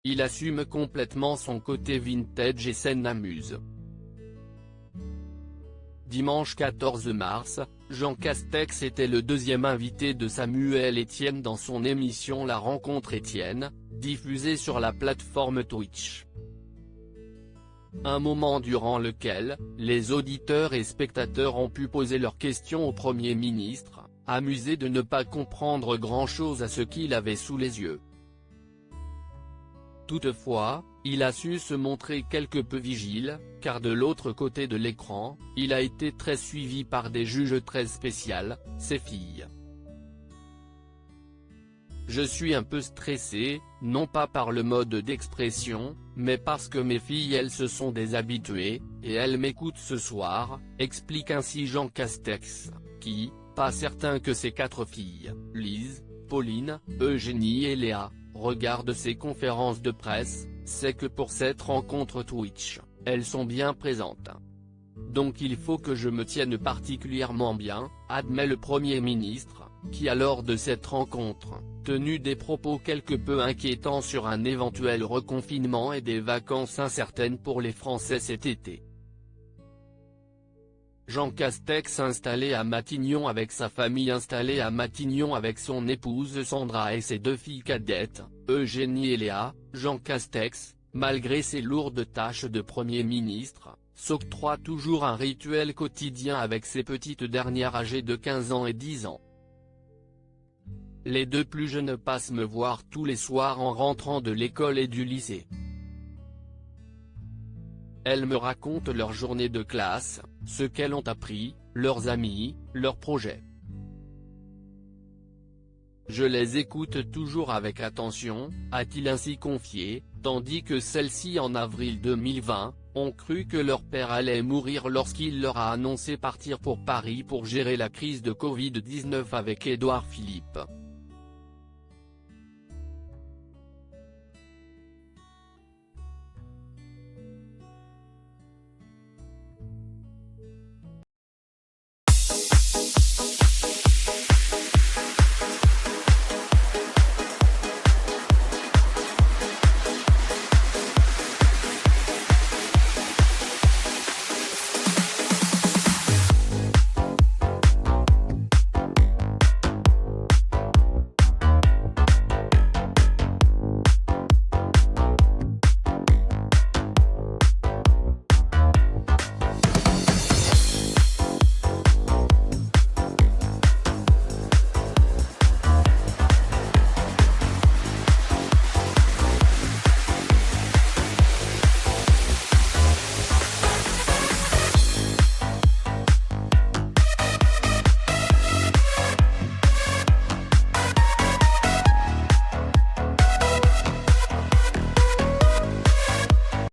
il assume complètement son côté vintage et scène amuse. Dimanche 14 mars, Jean Castex était le deuxième invité de Samuel Etienne dans son émission La Rencontre Etienne, diffusée sur la plateforme Twitch. Un moment durant lequel, les auditeurs et spectateurs ont pu poser leurs questions au Premier ministre, amusés de ne pas comprendre grand-chose à ce qu'il avait sous les yeux. Toutefois, il a su se montrer quelque peu vigile, car de l'autre côté de l'écran, il a été très suivi par des juges très spéciales, ses filles. Je suis un peu stressé, non pas par le mode d'expression, mais parce que mes filles elles se sont déshabituées, et elles m'écoutent ce soir, explique ainsi Jean Castex, qui, pas certain que ses 4 filles, Lise, Pauline, Eugénie et Léa, regardent ses conférences de presse, c'est que pour cette rencontre Twitch, elles sont bien présentes. Donc il faut que je me tienne particulièrement bien, admet le Premier ministre, qui a lors de cette rencontre, tenu des propos quelque peu inquiétants sur un éventuel reconfinement et des vacances incertaines pour les Français cet été. Jean Castex installé à Matignon avec sa famille installée à Matignon avec son épouse Sandra et ses 2 filles cadettes, Eugénie et Léa, Jean Castex, malgré ses lourdes tâches de Premier ministre, s'octroie toujours un rituel quotidien avec ses petites dernières âgées de 15 ans et 10 ans. Les 2 plus jeunes passent me voir tous les soirs en rentrant de l'école et du lycée. Elles me racontent leur journée de classe, ce qu'elles ont appris, leurs amis, leurs projets. Je les écoute toujours avec attention, a-t-il ainsi confié, tandis que celles-ci en avril 2020, ont cru que leur père allait mourir lorsqu'il leur a annoncé partir pour Paris pour gérer la crise de Covid-19 avec Édouard Philippe.